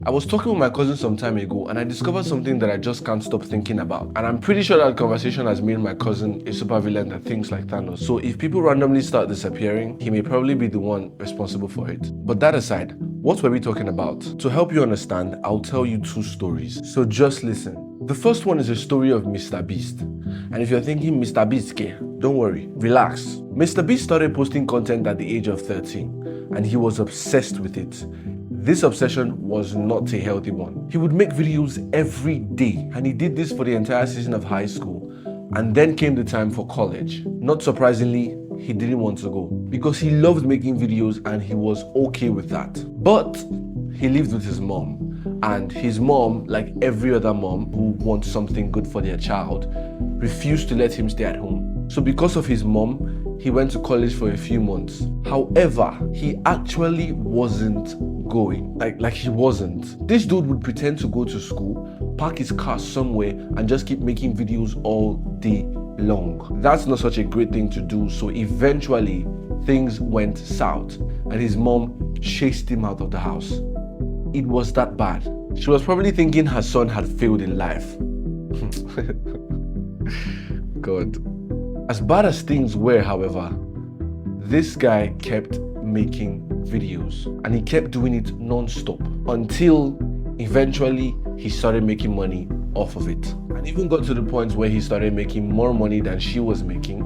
I was talking with my cousin some time ago and I discovered something that I just can't stop thinking about. And I'm pretty sure that conversation has made my cousin a supervillain that thinks like Thanos. So if people randomly start disappearing, he may probably be the one responsible for it. But that aside, what were we talking about? To help you understand, I'll tell you two stories. So just listen. The first one is a story of Mr. Beast. And if you're thinking Mr. Beast, don't worry, relax. Mr. Beast started posting content at the age of 13 and he was obsessed with it. This obsession was not a healthy one. He would make videos every day and he did this for the entire season of high school. And then came the time for college. Not surprisingly, he didn't want to go because he loved making videos and he was okay with that. But he lived with his mom, and his mom, like every other mom who wants something good for their child, refused to let him stay at home. So because of his mom, he went to college for a few months. However, he actually wasn't going. Like he wasn't. This dude would pretend to go to school, park his car somewhere, and just keep making videos all day long. That's not such a great thing to do, so eventually things went south and his mom chased him out of the house. It was that bad. She was probably thinking her son had failed in life. God. As bad as things were, however, this guy kept making videos and he kept doing it non-stop until eventually he started making money off of it, and even got to the point where he started making more money than she was making,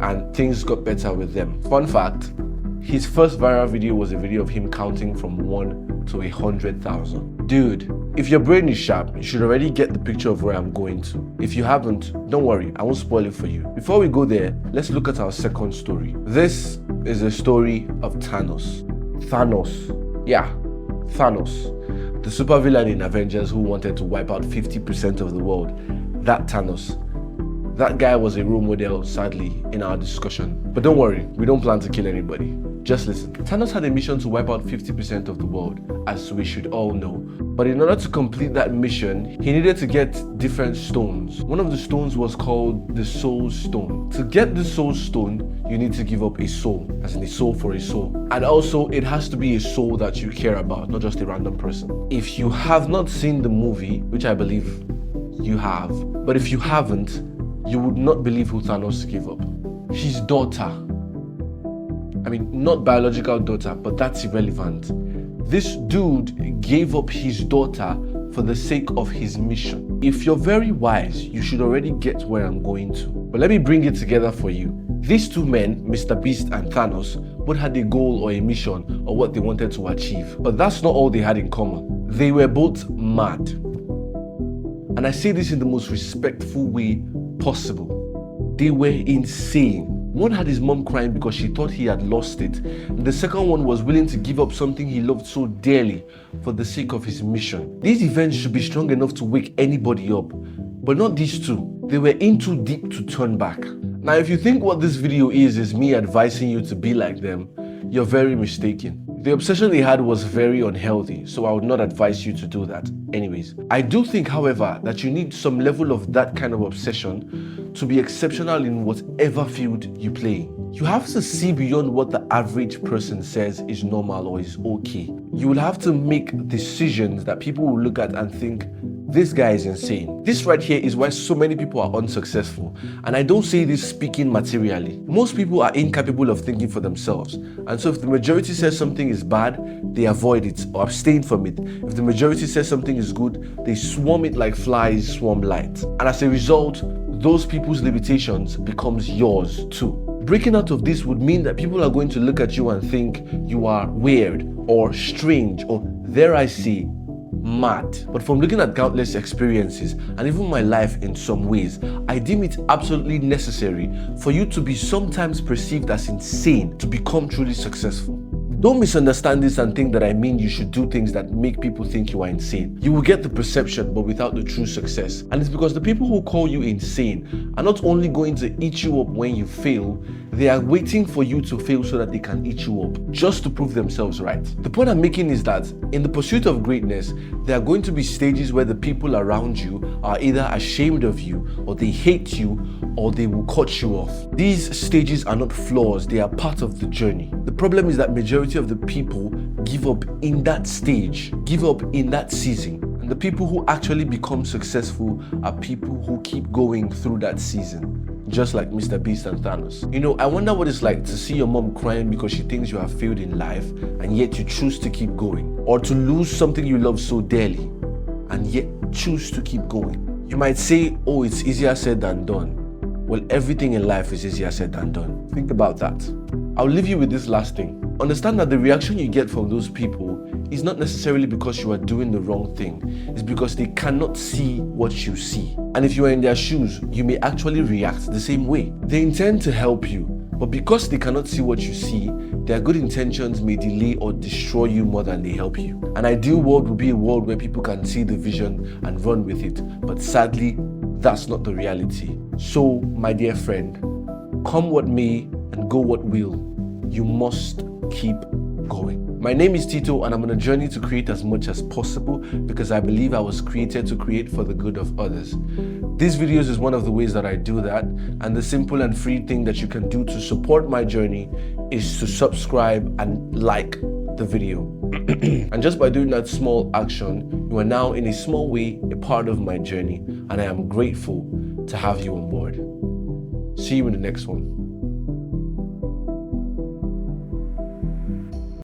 and things got better with them. Fun fact, his first viral video was a video of him counting from 1 to 100,000. Dude, if your brain is sharp, you should already get the picture of where I'm going to. If you haven't, don't worry, I won't spoil it for you. Before we go there, let's look at our second story. This is a story of Thanos. Yeah, Thanos. The supervillain in Avengers who wanted to wipe out 50% of the world. That Thanos. That guy was a role model, sadly, in our discussion. But don't worry, we don't plan to kill anybody. Just listen. Thanos had a mission to wipe out 50% of the world, as we should all know. But in order to complete that mission, he needed to get different stones. One of the stones was called the Soul Stone. To get the Soul Stone, you need to give up a soul, as in a soul for a soul. And also, it has to be a soul that you care about, not just a random person. If you have not seen the movie, which I believe you have, but if you haven't, you would not believe who Thanos gave up. His daughter. I mean, not biological daughter, but that's irrelevant. This dude gave up his daughter for the sake of his mission. If you're very wise, you should already get where I'm going to. But let me bring it together for you. These two men, Mr. Beast and Thanos, both had a goal or a mission or what they wanted to achieve. But that's not all they had in common. They were both mad. And I say this in the most respectful way possible. They were insane. One had his mom crying because she thought he had lost it, and the second one was willing to give up something he loved so dearly for the sake of his mission. These events should be strong enough to wake anybody up, but not these two. They were in too deep to turn back. Now, if you think what this video is me advising you to be like them, you're very mistaken. The obsession they had was very unhealthy, so I would not advise you to do that. Anyways, I do think, however, that you need some level of that kind of obsession to be exceptional in whatever field you play. You have to see beyond what the average person says is normal or is okay. You will have to make decisions that people will look at and think, this guy is insane. This right here is why so many people are unsuccessful. And I don't say this speaking materially. Most people are incapable of thinking for themselves. And so if the majority says something is bad, they avoid it or abstain from it. If the majority says something is good, they swarm it like flies swarm light. And as a result, those people's limitations becomes yours too. Breaking out of this would mean that people are going to look at you and think you are weird or strange or, dare I say, mad. But from looking at countless experiences and even my life in some ways, I deem it absolutely necessary for you to be sometimes perceived as insane to become truly successful. Don't misunderstand this and think that I mean you should do things that make people think you are insane. You will get the perception, but without the true success. And it's because the people who call you insane are not only going to eat you up when you fail, they are waiting for you to fail so that they can eat you up, just to prove themselves right. The point I'm making is that in the pursuit of greatness, there are going to be stages where the people around you are either ashamed of you, or they hate you, or they will cut you off. These stages are not flaws, they are part of the journey. The problem is that majority of the people give up in that stage, give up in that season. And the people who actually become successful are people who keep going through that season, just like Mr. Beast and Thanos. You know, I wonder what it's like to see your mom crying because she thinks you have failed in life and yet you choose to keep going, or to lose something you love so dearly and yet choose to keep going. You might say, oh, it's easier said than done. Well, everything in life is easier said than done. Think about that. I'll leave you with this last thing. Understand that the reaction you get from those people is not necessarily because you are doing the wrong thing. It's because they cannot see what you see. And if you are in their shoes, you may actually react the same way. They intend to help you, but because they cannot see what you see, their good intentions may delay or destroy you more than they help you. An ideal world would be a world where people can see the vision and run with it. But sadly, that's not the reality. So, my dear friend, come what may and go what will, you must keep going. My name is Tito, and I'm on a journey to create as much as possible because I believe I was created to create for the good of others. These videos is one of the ways that I do that, and the simple and free thing that you can do to support my journey is to subscribe and like the video. And just by doing that small action, you are now in a small way a part of my journey, and I am grateful to have you on board. See you in the next one.